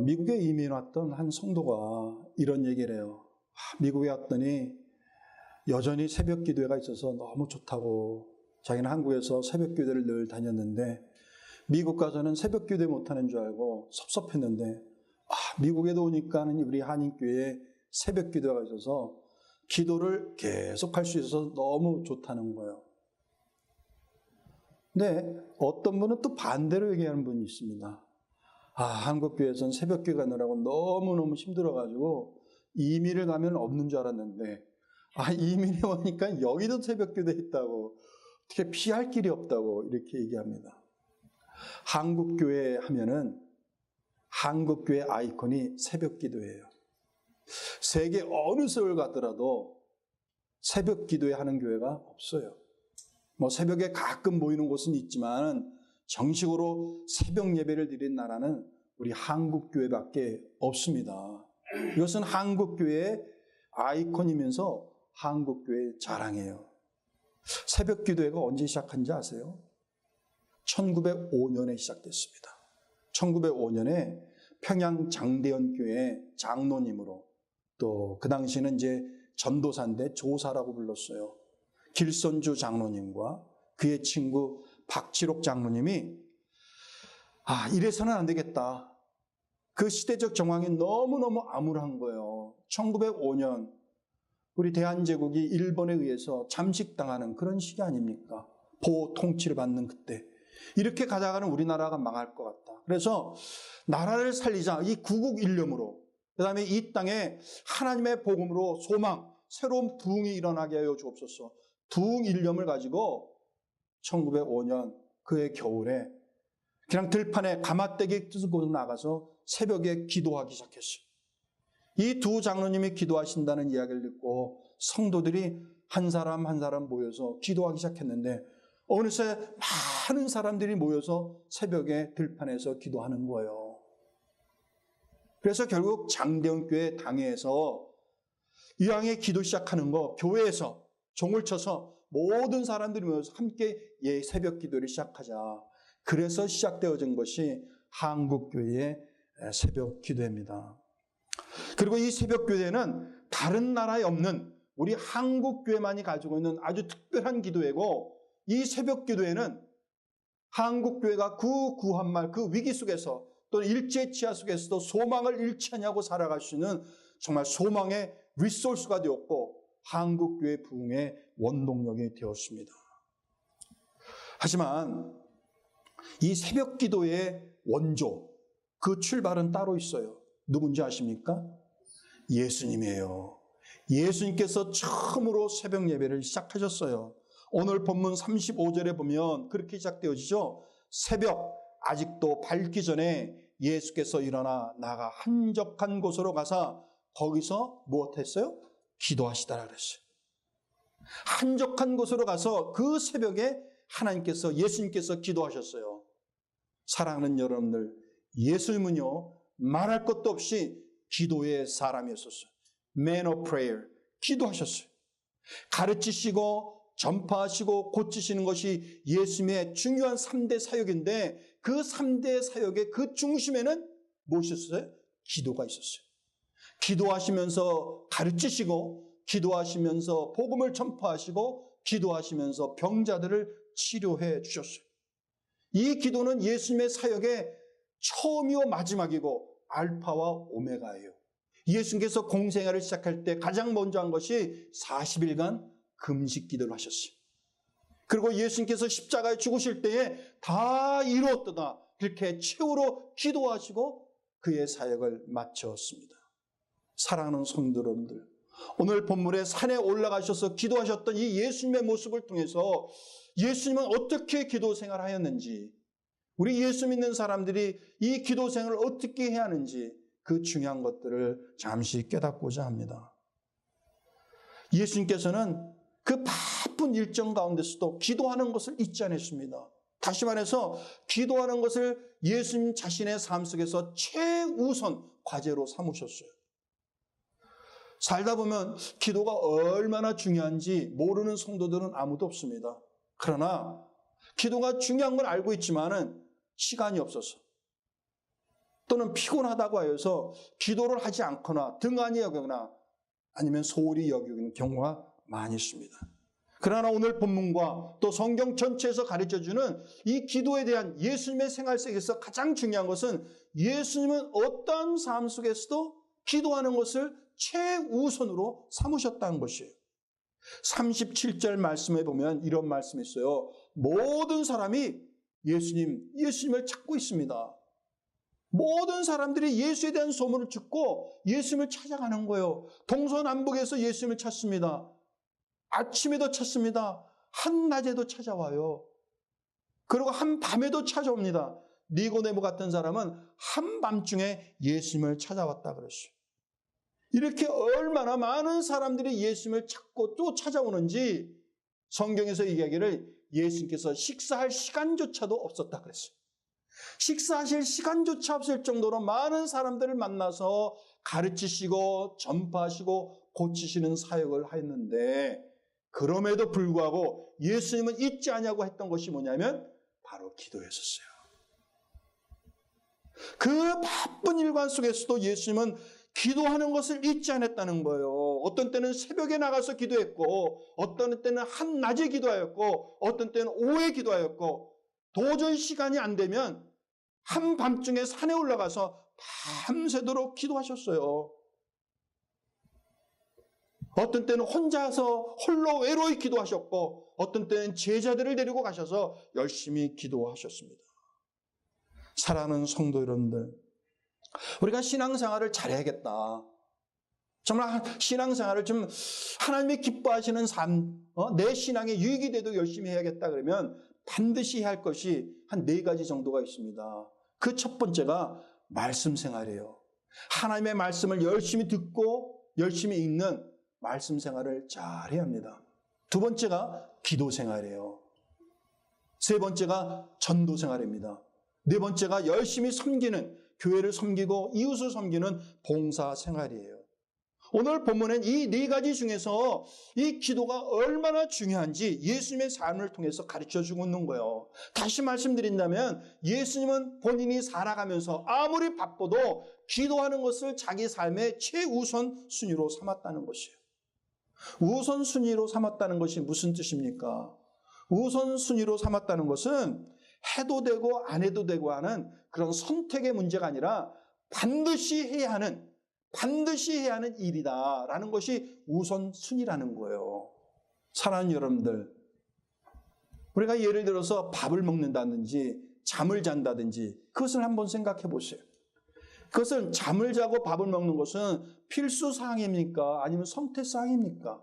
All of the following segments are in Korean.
미국에 이민 왔던 한 성도가 이런 얘기를 해요. 미국에 왔더니 여전히 새벽 기도회가 있어서 너무 좋다고. 자기는 한국에서 새벽 기도를 늘 다녔는데 미국 가서는 새벽 기도 못하는 줄 알고 섭섭했는데 미국에도 오니까는 우리 한인교회에 새벽 기도가 있어서 기도를 계속 할 수 있어서 너무 좋다는 거예요. 근데 어떤 분은 또 반대로 얘기하는 분이 있습니다. 한국교회에서는 새벽 기도 가느라고 너무너무 힘들어가지고 이민을 가면 없는 줄 알았는데 이민에 오니까 여기도 새벽 기도 있다고, 어떻게 피할 길이 없다고 이렇게 얘기합니다. 한국교회 하면은 한국교회 아이콘이 새벽 기도예요. 세계 어느 세월 가더라도 새벽 기도회 하는 교회가 없어요. 새벽에 가끔 모이는 곳은 있지만 정식으로 새벽 예배를 드린 나라는 우리 한국교회밖에 없습니다. 이것은 한국교회의 아이콘이면서 한국교회의 자랑이에요. 새벽 기도회가 언제 시작한지 아세요? 1905년에 시작됐습니다. 1905년에 평양 장대현 교회 장로님으로, 또 그 당시는 이제 전도사인데 조사라고 불렀어요. 길선주 장로님과 그의 친구 박지록 장로님이 이래서는 안 되겠다. 그 시대적 정황이 너무너무 암울한 거예요. 1905년 우리 대한제국이 일본에 의해서 잠식당하는 그런 시기 아닙니까? 보호 통치를 받는 그때. 이렇게 가다가는 우리나라가 망할 것 같다. 그래서 나라를 살리자, 이 구국 일념으로, 그 다음에 이 땅에 하나님의 복음으로 소망, 새로운 부흥이 일어나게 하여 주옵소서. 부흥 일념을 가지고 1905년 그해 겨울에 그냥 들판에 가마떼기 뜨고 나가서 새벽에 기도하기 시작했어요. 이 두 장로님이 기도하신다는 이야기를 듣고 성도들이 한 사람 한 사람 모여서 기도하기 시작했는데 어느새 많은 사람들이 모여서 새벽에 들판에서 기도하는 거예요. 그래서 결국 장대현 교회 당회에서 이왕에 기도 시작하는 거 교회에서 종을 쳐서 모든 사람들이 모여서 함께 새벽 기도를 시작하자. 그래서 시작되어진 것이 한국교회의 새벽 기도회입니다. 그리고 이 새벽 기도회는 다른 나라에 없는 우리 한국교회만이 가지고 있는 아주 특별한 기도회고, 이 새벽 기도회는 한국교회가 그 구한말, 그 위기 속에서 또 일제치하 속에서도 소망을 잃지 않냐고 살아갈 수 있는 정말 소망의 리소스가 되었고 한국교회 부흥의 원동력이 되었습니다. 하지만 이 새벽 기도의 원조, 그 출발은 따로 있어요. 누군지 아십니까? 예수님이에요. 예수님께서 처음으로 새벽 예배를 시작하셨어요. 오늘 본문 35절에 보면 그렇게 시작되어지죠. 새벽 아직도 밝기 전에 예수께서 일어나 나가 한적한 곳으로 가서 거기서 무엇했어요? 기도하시다라 그랬어요. 한적한 곳으로 가서 그 새벽에 하나님께서, 예수님께서 기도하셨어요. 사랑하는 여러분들, 예수님은요 말할 것도 없이 기도의 사람이었었어요. Man of prayer, 기도하셨어요. 가르치시고 전파하시고 고치시는 것이 예수님의 중요한 3대 사역인데 그 3대 사역의 그 중심에는 무엇이었어요? 기도가 있었어요. 기도하시면서 가르치시고, 기도하시면서 복음을 전파하시고, 기도하시면서 병자들을 치료해 주셨어요. 이 기도는 예수님의 사역의 처음이요 마지막이고 알파와 오메가예요. 예수님께서 공생애를 시작할 때 가장 먼저 한 것이 40일간 금식 기도를 하셨어요. 그리고 예수님께서 십자가에 죽으실 때에 다 이루었도다 그렇게 최후로 기도하시고 그의 사역을 마쳤습니다. 사랑하는 성도 여러분들, 오늘 본문에 산에 올라가셔서 기도하셨던 이 예수님의 모습을 통해서 예수님은 어떻게 기도 생활을 하였는지, 우리 예수 믿는 사람들이 이 기도 생활을 어떻게 해야 하는지 그 중요한 것들을 잠시 깨닫고자 합니다. 예수님께서는 그 바쁜 일정 가운데서도 기도하는 것을 잊지 않으십니다. 다시 말해서 기도하는 것을 예수님 자신의 삶 속에서 최우선 과제로 삼으셨어요. 살다 보면 기도가 얼마나 중요한지 모르는 성도들은 아무도 없습니다. 그러나 기도가 중요한 걸 알고 있지만은 시간이 없어서, 또는 피곤하다고 하여서 기도를 하지 않거나 등한히 여기거나 아니면 소홀히 여기는 경우가 많이 있습니다. 그러나 오늘 본문과 또 성경 전체에서 가르쳐주는 이 기도에 대한 예수님의 생활 속에서 가장 중요한 것은 예수님은 어떤 삶 속에서도 기도하는 것을 최우선으로 삼으셨다는 것이에요. 37절 말씀에 보면 이런 말씀이 있어요. 모든 사람이 예수님을 찾고 있습니다. 모든 사람들이 예수에 대한 소문을 듣고 예수님을 찾아가는 거예요. 동서남북에서 예수님을 찾습니다. 아침에도 찾습니다. 한낮에도 찾아와요. 그리고 한밤에도 찾아옵니다. 니고데모 같은 사람은 한밤중에 예수님을 찾아왔다 그랬어요. 이렇게 얼마나 많은 사람들이 예수님을 찾고 또 찾아오는지 성경에서 이야기를 예수님께서 식사할 시간조차도 없었다 그랬어요. 식사하실 시간조차 없을 정도로 많은 사람들을 만나서 가르치시고 전파하시고 고치시는 사역을 했는데 그럼에도 불구하고 예수님은 잊지 않냐고 했던 것이 뭐냐면 바로 기도였었어요. 그 바쁜 일관 속에서도 예수님은 기도하는 것을 잊지 않았다는 거예요. 어떤 때는 새벽에 나가서 기도했고 어떤 때는 한낮에 기도하였고 어떤 때는 오후에 기도하였고 도저히 시간이 안 되면 한밤중에 산에 올라가서 밤새도록 기도하셨어요. 어떤 때는 혼자서 홀로 외로이 기도하셨고 어떤 때는 제자들을 데리고 가셔서 열심히 기도하셨습니다. 사랑하는 성도 여러분들, 우리가 신앙생활을 잘해야겠다. 정말 신앙생활을 좀 하나님이 기뻐하시는 삶, 내 신앙에 유익이 돼도 열심히 해야겠다 그러면 반드시 해야 할 것이 한 4가지 정도가 있습니다. 그 첫 번째가 말씀 생활이에요. 하나님의 말씀을 열심히 듣고 열심히 읽는 말씀 생활을 잘 해야 합니다. 두 번째가 기도 생활이에요. 세 번째가 전도 생활입니다. 네 번째가 열심히 섬기는, 교회를 섬기고 이웃을 섬기는 봉사 생활이에요. 오늘 본문엔 이 4가지 중에서 이 기도가 얼마나 중요한지 예수님의 삶을 통해서 가르쳐주고 있는 거예요. 다시 말씀드린다면 예수님은 본인이 살아가면서 아무리 바빠도 기도하는 것을 자기 삶의 최우선 순위로 삼았다는 것이에요. 우선순위로 삼았다는 것이 무슨 뜻입니까? 우선순위로 삼았다는 것은 해도 되고 안 해도 되고 하는 그런 선택의 문제가 아니라 반드시 해야 하는 일이다라는 것이 우선순위라는 거예요. 사랑하는 여러분들, 우리가 예를 들어서 밥을 먹는다든지 잠을 잔다든지 그것을 한번 생각해 보세요. 그것은 잠을 자고 밥을 먹는 것은 필수사항입니까? 아니면 선택사항입니까?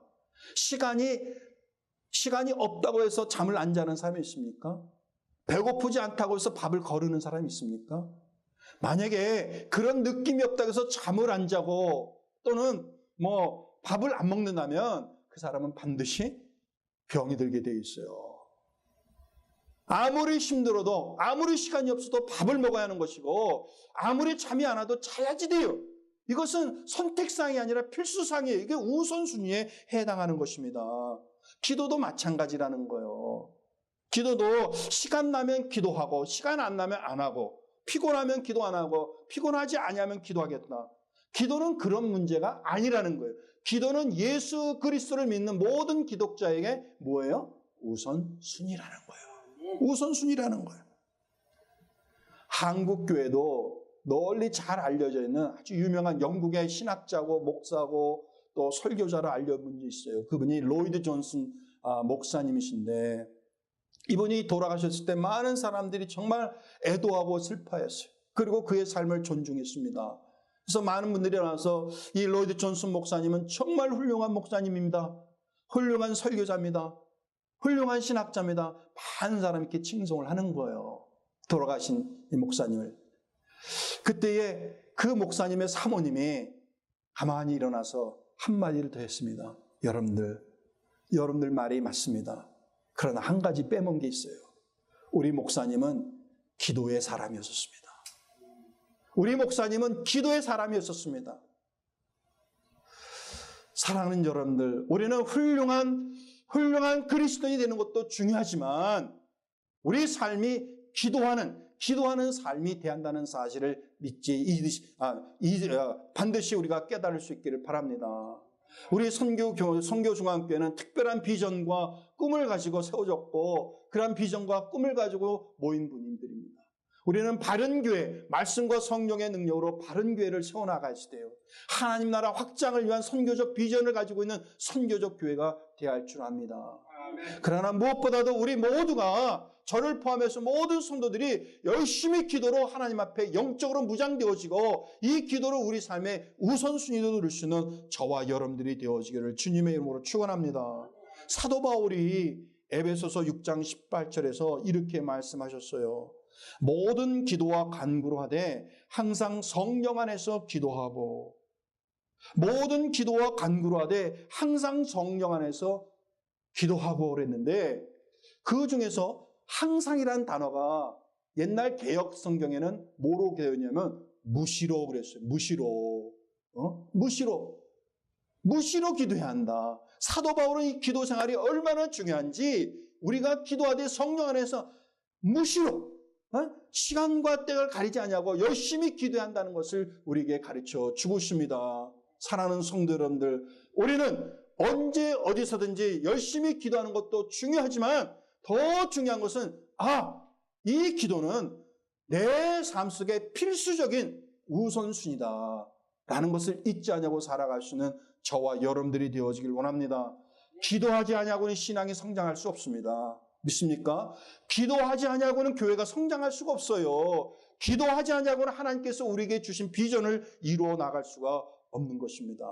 시간이 없다고 해서 잠을 안 자는 사람이 있습니까? 배고프지 않다고 해서 밥을 거르는 사람이 있습니까? 만약에 그런 느낌이 없다고 해서 잠을 안 자고 또는 밥을 안 먹는다면 그 사람은 반드시 병이 들게 돼 있어요. 아무리 힘들어도 아무리 시간이 없어도 밥을 먹어야 하는 것이고 아무리 잠이 안 와도 자야지 돼요. 이것은 선택사항이 아니라 필수사항이에요. 이게 우선순위에 해당하는 것입니다. 기도도 마찬가지라는 거예요. 기도도 시간 나면 기도하고 시간 안 나면 안 하고 피곤하면 기도 안 하고 피곤하지 않으면 기도하겠다. 기도는 그런 문제가 아니라는 거예요. 기도는 예수 그리스도를 믿는 모든 기독자에게 뭐예요? 우선순위라는 거예요. 우선순위라는 거예요. 한국교회도 널리 잘 알려져 있는 아주 유명한 영국의 신학자고 목사고 또 설교자로 알려진 분이 있어요. 그분이 로이드 존슨 목사님이신데 이분이 돌아가셨을 때 많은 사람들이 정말 애도하고 슬퍼했어요. 그리고 그의 삶을 존중했습니다. 그래서 많은 분들이 일어나서 이 로이드 존슨 목사님은 정말 훌륭한 목사님입니다. 훌륭한 설교자입니다. 훌륭한 신학자입니다. 많은 사람이 이렇게 칭송을 하는 거예요. 돌아가신 이 목사님을. 그때에 그 목사님의 사모님이 가만히 일어나서 한마디를 더 했습니다. 여러분들 말이 맞습니다. 그러나 한 가지 빼먹은 게 있어요. 우리 목사님은 기도의 사람이었습니다. 우리 목사님은 기도의 사람이었습니다. 사랑하는 여러분들, 우리는 훌륭한 그리스도인이 되는 것도 중요하지만 우리 삶이 기도하는 기도하는 삶이 대한다는 사실을 반드시 우리가 깨달을 수 있기를 바랍니다. 우리 선교중앙교회는 특별한 비전과 꿈을 가지고 세워졌고 그러한 비전과 꿈을 가지고 모인 분들입니다. 우리는 바른 교회, 말씀과 성령의 능력으로 바른 교회를 세워나가야 돼요. 하나님 나라 확장을 위한 선교적 비전을 가지고 있는 선교적 교회가 되어야 할 줄 압니다. 그러나 무엇보다도 우리 모두가 저를 포함해서 모든 성도들이 열심히 기도로 하나님 앞에 영적으로 무장되어지고 이 기도를 우리 삶의 우선순위로 누릴 수 있는 저와 여러분들이 되어지기를 주님의 이름으로 축원합니다. 사도 바울이 에베소서 6장 18절에서 이렇게 말씀하셨어요. 모든 기도와 간구로 하되 항상 성령 안에서 기도하고 모든 기도와 간구로 하되 항상 성령 안에서 기도하고 그랬는데 그 중에서 항상이란 단어가 옛날 개역 성경에는 뭐로 되어있냐면 무시로 그랬어요. 무시로 기도해야 한다. 사도 바울은 이 기도 생활이 얼마나 중요한지 우리가 기도하되 성령 안에서 무시로 시간과 때를 가리지 않냐고 열심히 기도해야 한다는 것을 우리에게 가르쳐 주고 있습니다. 사랑하는 성도 여러분들, 우리는 언제 어디서든지 열심히 기도하는 것도 중요하지만 더 중요한 것은 이 기도는 내 삶 속에 필수적인 우선순위다 라는 것을 잊지 않냐고 살아갈 수 있는 저와 여러분들이 되어지길 원합니다. 기도하지 않냐고는 신앙이 성장할 수 없습니다. 믿습니까? 기도하지 않냐고는 교회가 성장할 수가 없어요. 기도하지 않냐고는 하나님께서 우리에게 주신 비전을 이루어 나갈 수가 없는 것입니다.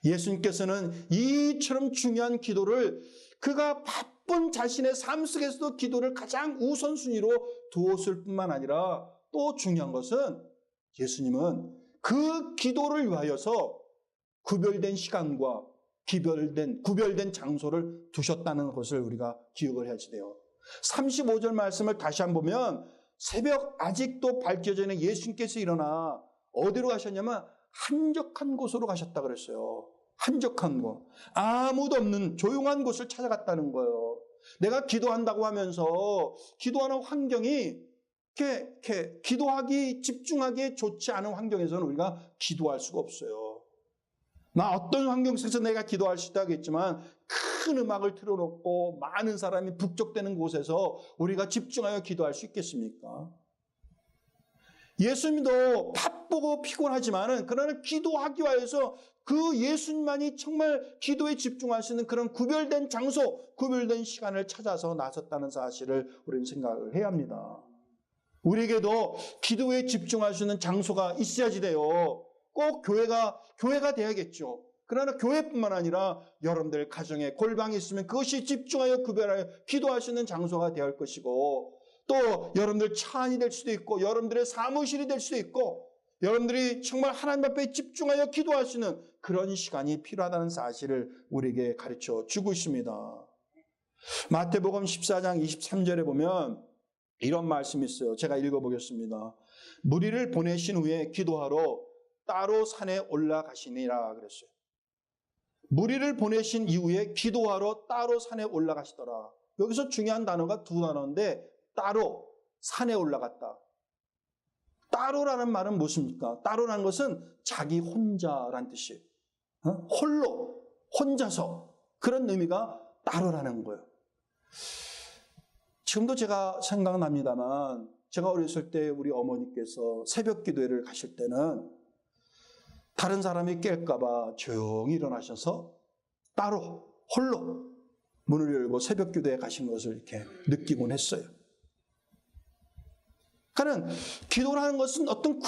예수님께서는 이처럼 중요한 기도를 그가 바쁜 자신의 삶 속에서도 기도를 가장 우선순위로 두었을 뿐만 아니라 또 중요한 것은 예수님은 그 기도를 위하여서 구별된 시간과 구별된 장소를 두셨다는 것을 우리가 기억을 해야지 돼요. 35절 말씀을 다시 한번 보면 새벽 아직도 밝혀져 있는 예수님께서 일어나 어디로 가셨냐면 한적한 곳으로 가셨다 그랬어요. 한적한 곳. 아무도 없는 조용한 곳을 찾아갔다는 거예요. 내가 기도한다고 하면서 기도하는 환경이 기도하기 집중하기에 좋지 않은 환경에서는 우리가 기도할 수가 없어요. 나 어떤 환경 속에서 내가 기도할 수 있다겠지만 큰 음악을 틀어놓고 많은 사람이 북적대는 곳에서 우리가 집중하여 기도할 수 있겠습니까? 예수님도 바쁘고 피곤하지만은 그러나 기도하기 위해서 그 예수님만이 정말 기도에 집중할 수 있는 그런 구별된 장소, 구별된 시간을 찾아서 나섰다는 사실을 우리는 생각을 해야 합니다. 우리에게도 기도에 집중할 수 있는 장소가 있어야지 돼요. 꼭 교회가 돼야겠죠. 그러나 교회뿐만 아니라 여러분들 가정에 골방이 있으면 그것이 집중하여 구별하여 기도할 수 있는 장소가 되어야 할 것이고 또 여러분들 차 안이 될 수도 있고 여러분들의 사무실이 될 수도 있고 여러분들이 정말 하나님 앞에 집중하여 기도할 수 있는 그런 시간이 필요하다는 사실을 우리에게 가르쳐 주고 있습니다. 마태복음 14장 23절에 보면 이런 말씀이 있어요. 제가 읽어보겠습니다. 무리를 보내신 후에 기도하러 따로 산에 올라가시니라 그랬어요. 무리를 보내신 이후에 기도하러 따로 산에 올라가시더라. 여기서 중요한 단어가 두 단어인데 따로 산에 올라갔다. 따로라는 말은 무엇입니까? 따로라는 것은 자기 혼자란 뜻이에요. 홀로, 혼자서 그런 의미가 따로라는 거예요. 지금도 제가 생각납니다만 제가 어렸을 때 우리 어머니께서 새벽 기도회를 가실 때는 다른 사람이 깰까 봐 조용히 일어나셔서 따로 홀로 문을 열고 새벽 기도에 가신 것을 이렇게 느끼곤 했어요. 그러니까 기도라는 것은 어떤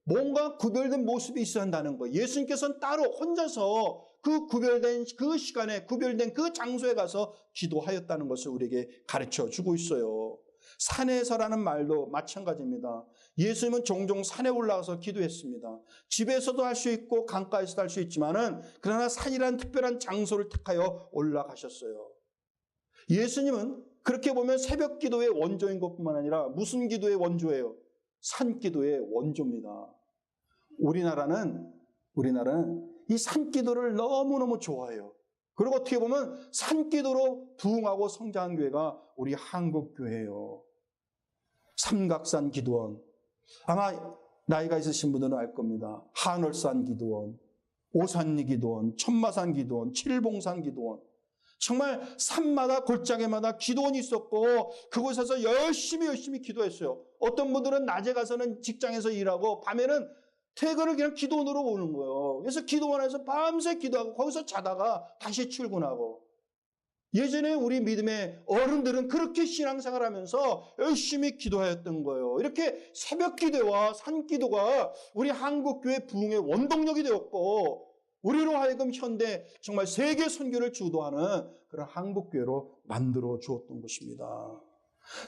뭔가 구별된 모습이 있어야 한다는 거예요. 예수님께서는 따로 혼자서 그 구별된 그 시간에 구별된 그 장소에 가서 기도하였다는 것을 우리에게 가르쳐 주고 있어요. 산에서라는 말도 마찬가지입니다. 예수님은 종종 산에 올라가서 기도했습니다. 집에서도 할 수 있고 강가에서도 할 수 있지만은 그러나 산이라는 특별한 장소를 택하여 올라가셨어요. 예수님은 그렇게 보면 새벽 기도의 원조인 것뿐만 아니라 무슨 기도의 원조예요? 산 기도의 원조입니다. 우리나라는 이 산 기도를 너무너무 좋아해요. 그리고 어떻게 보면 산 기도로 부흥하고 성장한 교회가 우리 한국 교회예요. 삼각산 기도원, 아마 나이가 있으신 분들은 알 겁니다. 한월산 기도원, 오산리 기도원, 천마산 기도원, 칠봉산 기도원. 정말 산마다 골짜기마다 기도원이 있었고 그곳에서 열심히 기도했어요. 어떤 분들은 낮에 가서는 직장에서 일하고 밤에는 퇴근을 그냥 기도원으로 오는 거예요. 그래서 기도원에서 밤새 기도하고 거기서 자다가 다시 출근하고. 예전에 우리 믿음의 어른들은 그렇게 신앙생활하면서 열심히 기도하였던 거예요. 이렇게 새벽 기도와 산 기도가 우리 한국교회 부흥의 원동력이 되었고 우리로 하여금 현대 정말 세계 선교를 주도하는 그런 한국교회로 만들어 주었던 것입니다.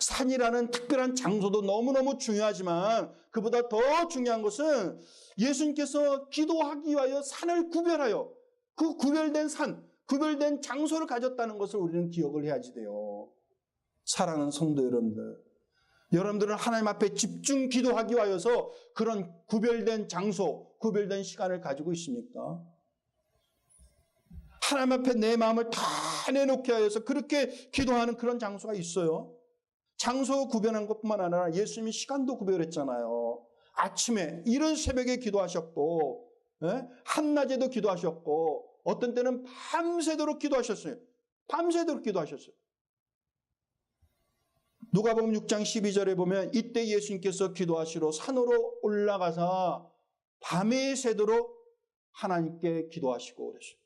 산이라는 특별한 장소도 너무너무 중요하지만 그보다 더 중요한 것은 예수님께서 기도하기 위하여 산을 구별하여 그 구별된 산, 구별된 장소를 가졌다는 것을 우리는 기억을 해야지 돼요. 사랑하는 성도 여러분들, 여러분들은 하나님 앞에 집중 기도하기 위하여서 그런 구별된 장소, 구별된 시간을 가지고 있습니까? 하나님 앞에 내 마음을 다 내놓게 하여서 그렇게 기도하는 그런 장소가 있어요. 장소 구별한 것뿐만 아니라 예수님이 시간도 구별했잖아요. 아침에 이른 새벽에 기도하셨고 한낮에도 기도하셨고 어떤 때는 밤새도록 기도하셨어요. 밤새도록 기도하셨어요. 누가복음 6장 12절에 보면 이때 예수님께서 기도하시러 산으로 올라가서 밤에 새도록 하나님께 기도하시고 그랬어요.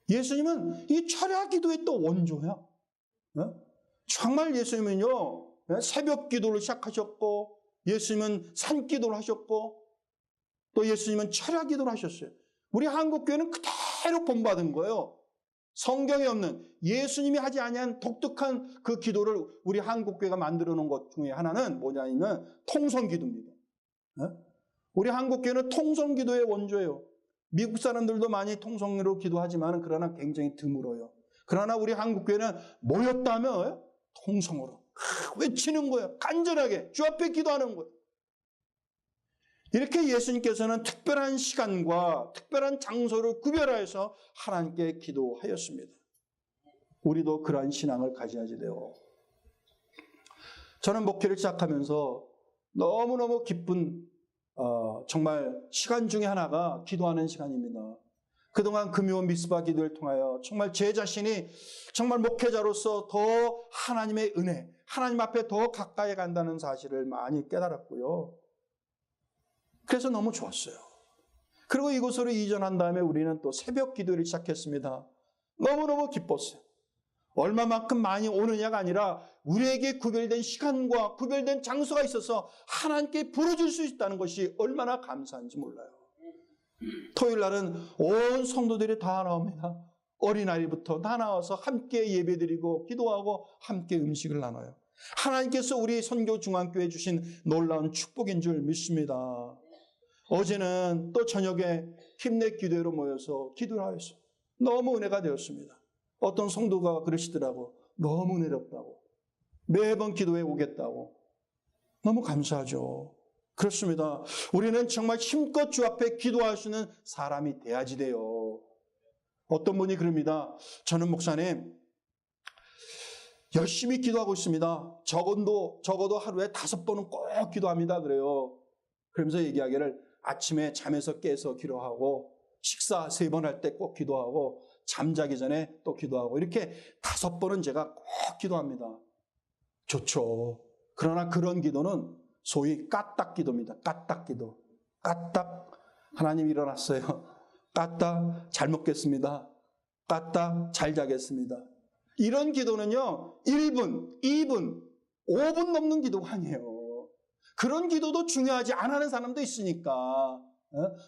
예수님은 이 철야 기도의 또 원조야. 정말 예수님은요, 새벽 기도를 시작하셨고, 예수님은 산 기도를 하셨고, 또 예수님은 철야 기도를 하셨어요. 우리 한국교회는 그대로 본받은 거예요. 성경에 없는 예수님이 하지 아니한 독특한 그 기도를 우리 한국교회가 만들어 놓은 것 중에 하나는 뭐냐면 통성기도입니다. 우리 한국교회는 통성기도의 원조예요. 미국 사람들도 많이 통성으로 기도하지만 그러나 굉장히 드물어요. 그러나 우리 한국교회는 모였다면 통성으로 외치는 거예요. 간절하게 주 앞에 기도하는 거예요. 이렇게 예수님께서는 특별한 시간과 특별한 장소를 구별하여서 하나님께 기도하였습니다. 우리도 그러한 신앙을 가져야지 돼요. 저는 목회를 시작하면서 너무너무 기쁜 정말 시간 중에 하나가 기도하는 시간입니다. 그동안 금요 미스바 기도를 통하여 정말 제 자신이 정말 목회자로서 더 하나님의 은혜, 하나님 앞에 더 가까이 간다는 사실을 많이 깨달았고요. 그래서 너무 좋았어요. 그리고 이곳으로 이전한 다음에 우리는 또 새벽 기도를 시작했습니다. 너무너무 기뻤어요. 얼마만큼 많이 오느냐가 아니라 우리에게 구별된 시간과 구별된 장소가 있어서 하나님께 부르줄 수 있다는 것이 얼마나 감사한지 몰라요. 토요일 날은 온 성도들이 다 나옵니다. 어린아이부터 다 나와서 함께 예배드리고 기도하고 함께 음식을 나눠요. 하나님께서 우리 선교중앙교회에 주신 놀라운 축복인 줄 믿습니다. 어제는 또 저녁에 힘내 기도회로 모여서 기도를 하였어요. 너무 은혜가 되었습니다. 어떤 성도가 그러시더라고. 너무 은혜롭다고. 매번 기도해 오겠다고. 너무 감사하죠. 그렇습니다. 우리는 정말 힘껏 주 앞에 기도하시는 사람이 돼야지 돼요. 어떤 분이 그럽니다. 저는 목사님 열심히 기도하고 있습니다. 적어도 하루에 5번은 꼭 기도합니다. 그래요. 그러면서 얘기하기를 아침에 잠에서 깨서 기도하고 식사 3번 할 때 꼭 기도하고 잠자기 전에 또 기도하고 이렇게 5번은 제가 꼭 기도합니다. 좋죠. 그러나 그런 기도는 소위 까딱 기도입니다. 까딱 기도. 까딱 하나님 일어났어요. 까딱 잘 먹겠습니다. 까딱 잘 자겠습니다. 이런 기도는요. 1분, 2분, 5분 넘는 기도가 아니에요. 그런 기도도 중요하지 안 하는 사람도 있으니까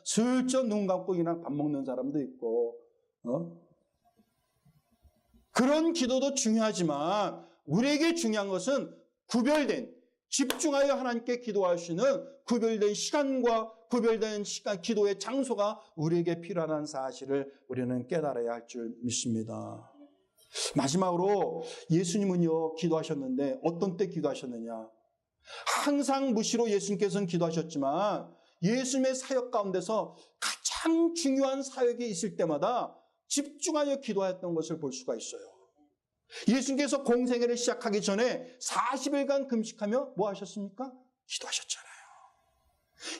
슬쩍 눈 감고 그냥 밥 먹는 사람도 있고 그런 기도도 중요하지만 우리에게 중요한 것은 구별된 집중하여 하나님께 기도하시는 구별된 시간과 구별된 시간 기도의 장소가 우리에게 필요한 사실을 우리는 깨달아야 할 줄 믿습니다. 마지막으로 예수님은요 기도하셨는데 어떤 때 기도하셨느냐? 항상 무시로 예수님께서는 기도하셨지만 예수님의 사역 가운데서 가장 중요한 사역이 있을 때마다 집중하여 기도했던 것을 볼 수가 있어요. 예수님께서 공생애를 시작하기 전에 40일간 금식하며 뭐 하셨습니까? 기도하셨잖아요.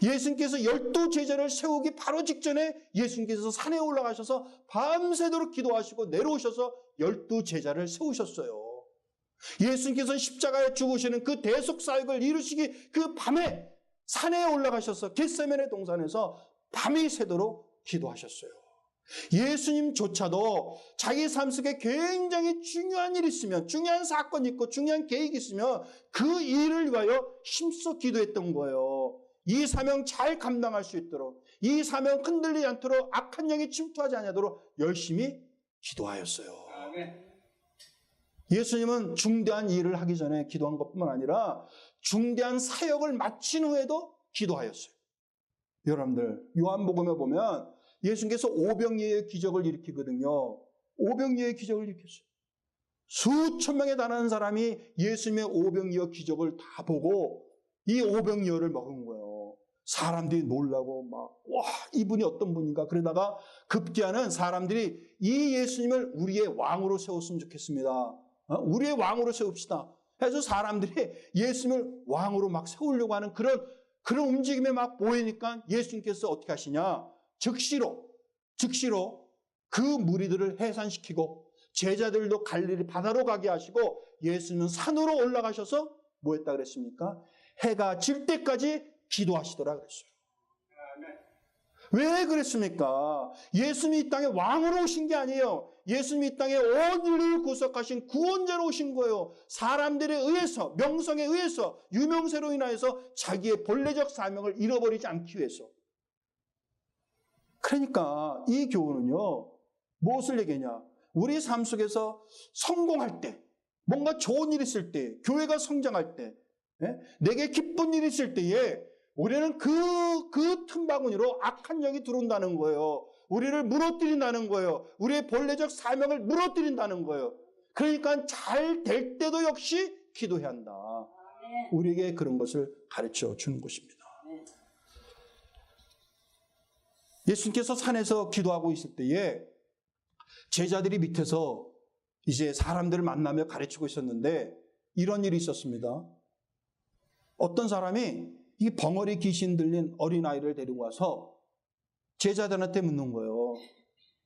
예수님께서 12제자를 세우기 바로 직전에 예수님께서 산에 올라가셔서 밤새도록 기도하시고 내려오셔서 12제자를 세우셨어요. 예수님께서 십자가에 죽으시는 그 대속사역을 이루시기 그 밤에 산에 올라가셔서 겟세마네 동산에서 밤이 새도록 기도하셨어요. 예수님조차도 자기 삶 속에 굉장히 중요한 일이 있으면, 중요한 사건이 있고 중요한 계획이 있으면 그 일을 위하여 힘써 기도했던 거예요. 이 사명 잘 감당할 수 있도록, 이 사명 흔들리지 않도록, 악한 영이 침투하지 않도록 열심히 기도하였어요. 예수님은 중대한 일을 하기 전에 기도한 것뿐만 아니라 중대한 사역을 마친 후에도 기도하였어요. 여러분들, 요한복음에 보면 예수님께서 오병이어의 기적을 일으키거든요. 오병이어의 기적을 일으켰어요. 수천 명에 달하는 사람이 예수님의 오병이어 기적을 다 보고 이 오병이어를 먹은 거예요. 사람들이 놀라고 막, 와, 이분이 어떤 분인가. 그러다가 급기야는 사람들이 이 예수님을 우리의 왕으로 세웠으면 좋겠습니다. 우리의 왕으로 세웁시다. 해서 사람들이 예수님을 왕으로 막 세우려고 하는 그런 움직임에 막 보이니까 예수님께서 어떻게 하시냐. 즉시로 그 무리들을 해산시키고 제자들도 갈릴리 바다로 가게 하시고 예수님은 산으로 올라가셔서 뭐 했다 그랬습니까? 해가 질 때까지 기도하시더라 그랬어요. 왜 그랬습니까? 예수님이 이 땅에 왕으로 오신 게 아니에요. 예수님이 이 땅에 온 인류를 구속하신 구원자로 오신 거예요. 사람들에 의해서, 명성에 의해서, 유명세로 인하여서 자기의 본래적 사명을 잃어버리지 않기 위해서. 그러니까 이 교훈은요, 무엇을 얘기하냐? 우리 삶 속에서 성공할 때, 뭔가 좋은 일이 있을 때, 교회가 성장할 때, 내게 기쁜 일이 있을 때에 우리는 그 틈바구니로 악한 영이 들어온다는 거예요. 우리를 무너뜨린다는 거예요. 우리의 본래적 사명을 무너뜨린다는 거예요. 그러니까 잘 될 때도 역시 기도해야 한다. 우리에게 그런 것을 가르쳐 주는 것입니다. 예수님께서 산에서 기도하고 있을 때에 제자들이 밑에서 이제 사람들을 만나며 가르치고 있었는데 이런 일이 있었습니다. 어떤 사람이 이 벙어리 귀신 들린 어린아이를 데리고 와서 제자들한테 묻는 거예요.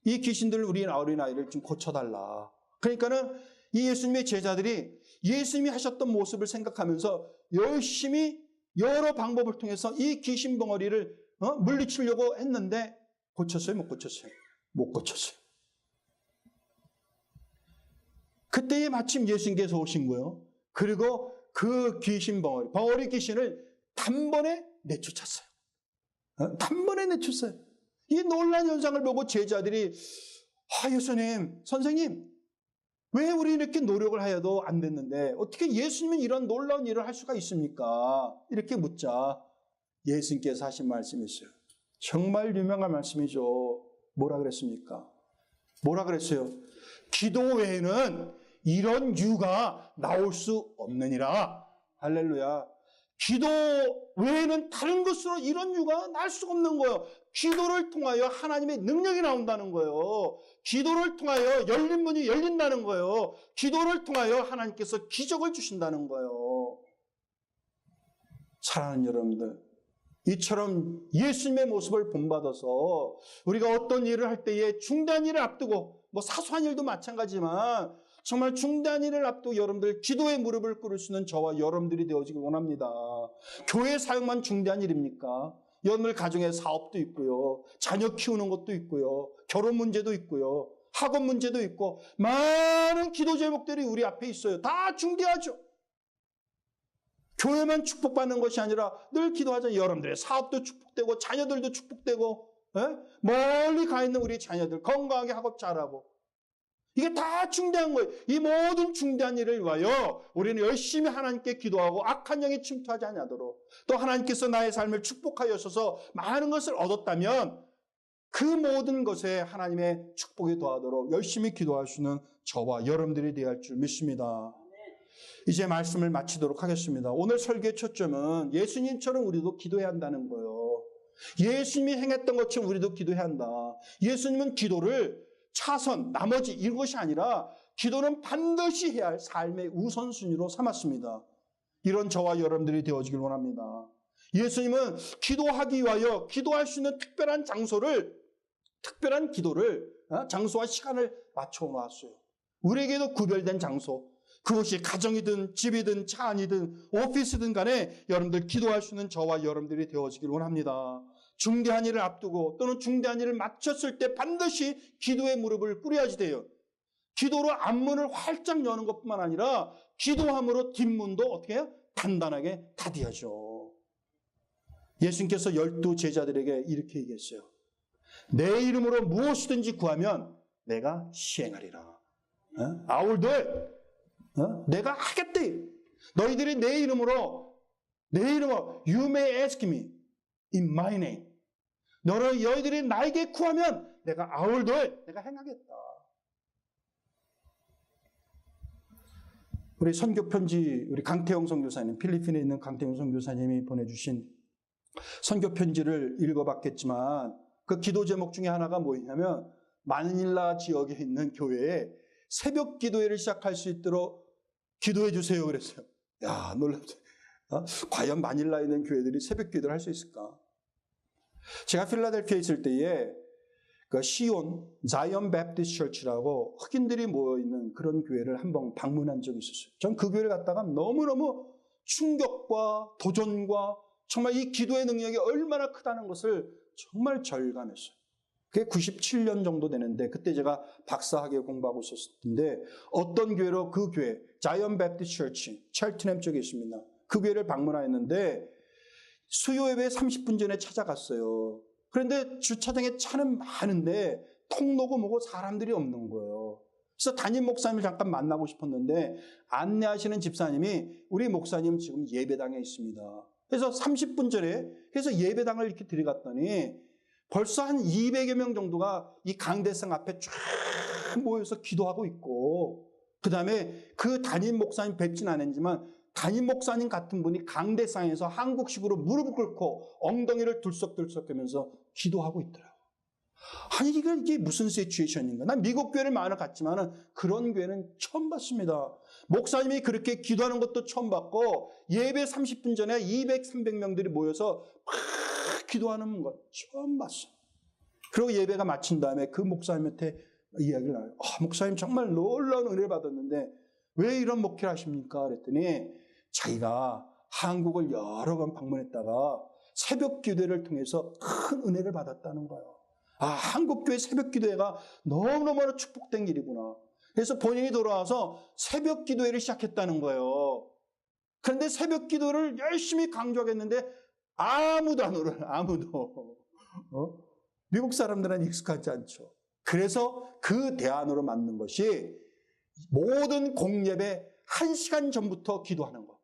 이 귀신 들린 우리 어린아이를 좀 고쳐달라. 그러니까는 이 예수님의 제자들이 예수님이 하셨던 모습을 생각하면서 열심히 여러 방법을 통해서 이 귀신 벙어리를 물리치려고 했는데 고쳤어요? 못 고쳤어요? 못 고쳤어요. 그때에 마침 예수님께서 오신 거예요. 그리고 그 귀신 벙어리 귀신을 단번에 내쫓았어요. 단번에 내쫓았어요. 이 놀라운 현상을 보고 제자들이 예수님, 선생님, 왜 우리 이렇게 노력을 하여도 안 됐는데 어떻게 예수님은 이런 놀라운 일을 할 수가 있습니까? 이렇게 묻자 예수님께서 하신 말씀이 있어요. 정말 유명한 말씀이죠. 뭐라 그랬습니까? 뭐라 그랬어요? 기도 외에는 이런 유가 나올 수 없느니라. 할렐루야. 기도 외에는 다른 것으로 이런 유가 날 수가 없는 거예요. 기도를 통하여 하나님의 능력이 나온다는 거예요. 기도를 통하여 열린 문이 열린다는 거예요. 기도를 통하여 하나님께서 기적을 주신다는 거예요. 사랑하는 여러분들, 이처럼 예수님의 모습을 본받아서 우리가 어떤 일을 할 때에 중대한 일을 앞두고 사소한 일도 마찬가지지만 정말 중대한 일을 앞두고 여러분들 기도의 무릎을 꿇을 수 있는 저와 여러분들이 되어지길 원합니다. 교회 사역만 중대한 일입니까? 여러분들 가정에 사업도 있고요. 자녀 키우는 것도 있고요. 결혼 문제도 있고요. 학업 문제도 있고 많은 기도 제목들이 우리 앞에 있어요. 다 중대하죠. 교회만 축복받는 것이 아니라 늘 기도하잖아요. 여러분들의 사업도 축복되고 자녀들도 축복되고 멀리 가 있는 우리 자녀들 건강하게 학업 잘하고 이게 다 중대한 거예요. 이 모든 중대한 일을 위하여 우리는 열심히 하나님께 기도하고 악한 영이 침투하지 않도록 또 하나님께서 나의 삶을 축복하여서 많은 것을 얻었다면 그 모든 것에 하나님의 축복이 더하도록 열심히 기도하시는 저와 여러분들이 되어야 할 줄 믿습니다. 이제 말씀을 마치도록 하겠습니다. 오늘 설교의 초점은 예수님처럼 우리도 기도해야 한다는 거예요. 예수님이 행했던 것처럼 우리도 기도해야 한다. 예수님은 기도를 차선, 나머지 이런 것이 아니라 기도는 반드시 해야 할 삶의 우선순위로 삼았습니다. 이런 저와 여러분들이 되어지길 원합니다. 예수님은 기도하기 위하여 기도할 수 있는 특별한 기도를 장소와 시간을 맞춰 놓았어요. 우리에게도 구별된 장소, 그것이 가정이든 집이든 차 안이든 오피스든 간에 여러분들 기도할 수 있는 저와 여러분들이 되어지길 원합니다. 중대한 일을 앞두고 또는 중대한 일을 마쳤을 때 반드시 기도의 무릎을 꿇어야지 돼요. 기도로 앞문을 활짝 여는 것뿐만 아니라 기도함으로 뒷문도 어떻게 해요? 단단하게 닫아야죠. 예수님께서 12 제자들에게 이렇게 얘기했어요. 내 이름으로 무엇이든지 구하면 내가 시행하리라. I will do it. 내가 하겠대. 너희들이 내 이름으로 You may ask me in my name. 너희들이 나에게 구하면 내가 I will do it. 내가 행하겠다. 우리 선교편지, 우리 강태영 선교사님, 필리핀에 있는 강태영 선교사님이 보내주신 선교편지를 읽어봤겠지만 그 기도 제목 중에 하나가 뭐였냐면 마닐라 지역에 있는 교회에 새벽 기도회를 시작할 수 있도록 기도해 주세요 그랬어요. 야, 놀랍죠. 과연 마닐라에 있는 교회들이 새벽 기도를 할 수 있을까? 제가 필라델피아에 있을 때에 그 시온 자이언 베프티스트 처치라고 흑인들이 모여있는 그런 교회를 한번 방문한 적이 있었어요. 전 그 교회를 갔다가 너무너무 충격과 도전과 정말 이 기도의 능력이 얼마나 크다는 것을 정말 절감했어요. 그게 97년 정도 되는데 그때 제가 박사학위 공부하고 있었는데 어떤 교회로 그 교회 자이언 베프티스트 처치 첼트넘 쪽에 있습니다. 그 교회를 방문하였는데 수요 예배 30분 전에 찾아갔어요. 그런데 주차장에 차는 많은데 통로고 뭐고 사람들이 없는 거예요. 그래서 담임 목사님을 잠깐 만나고 싶었는데 안내하시는 집사님이 우리 목사님 지금 예배당에 있습니다. 그래서 30분 전에 그래서 예배당을 이렇게 들어갔더니 벌써 한 200여 명 정도가 이 강대상 앞에 쫙 모여서 기도하고 있고 그 다음에 그 담임 목사님 뵙진 않았지만 담임 목사님 같은 분이 강대상에서 한국식으로 무릎을 꿇고 엉덩이를 들썩들썩하면서 기도하고 있더라고요. 아니 이게 무슨 시츄에이션인가? 난 미국 교회를 많이 갔지만 그런 교회는 처음 봤습니다. 목사님이 그렇게 기도하는 것도 처음 봤고 예배 30분 전에 200, 300명들이 모여서 막 기도하는 것 처음 봤어요. 그리고 예배가 마친 다음에 그 목사님한테 이야기를 나눠요. 목사님 정말 놀라운 은혜를 받았는데 왜 이런 목회를 하십니까? 그랬더니 자기가 한국을 여러 번 방문했다가 새벽 기도회를 통해서 큰 은혜를 받았다는 거예요. 한국교회 새벽 기도회가 너무너무 축복된 일이구나. 그래서 본인이 돌아와서 새벽 기도회를 시작했다는 거예요. 그런데 새벽 기도를 열심히 강조하겠는데 아무도 안 오르는 아무도. 미국 사람들은 익숙하지 않죠. 그래서 그 대안으로 만든 것이 모든 공예배 1시간 전부터 기도하는 거.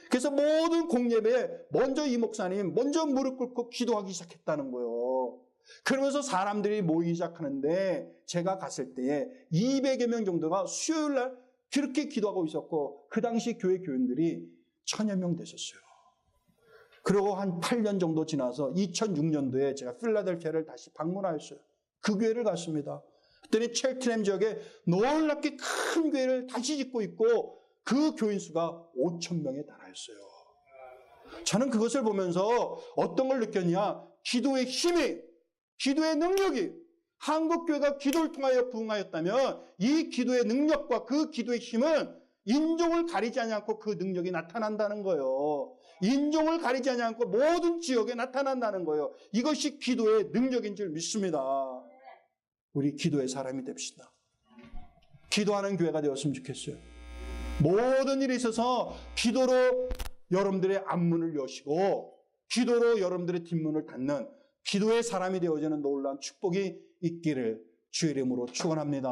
그래서 모든 공예배에 먼저 이 목사님 먼저 무릎 꿇고 기도하기 시작했다는 거예요. 그러면서 사람들이 모이기 시작하는데 제가 갔을 때에 200여 명 정도가 수요일 날 그렇게 기도하고 있었고 그 당시 교회 교인들이 1000여 명 되셨어요. 그리고 한 8년 정도 지나서 2006년도에 제가 필라델피아를 다시 방문하였어요. 그 교회를 갔습니다. 그랬더니 첼트넘 지역에 놀랍게 큰 교회를 다시 짓고 있고 그 교인 수가 5,000명에 달하였어요. 저는 그것을 보면서 어떤 걸 느꼈냐? 기도의 힘이, 기도의 능력이 한국교회가 기도를 통하여 부흥하였다면 이 기도의 능력과 그 기도의 힘은 인종을 가리지 않고 그 능력이 나타난다는 거예요. 인종을 가리지 않고 모든 지역에 나타난다는 거예요. 이것이 기도의 능력인 줄 믿습니다. 우리 기도의 사람이 됩시다. 기도하는 교회가 되었으면 좋겠어요. 모든 일에 있어서 기도로 여러분들의 앞문을 여시고 기도로 여러분들의 뒷문을 닫는 기도의 사람이 되어지는 놀라운 축복이 있기를 주의 이름으로 축원합니다.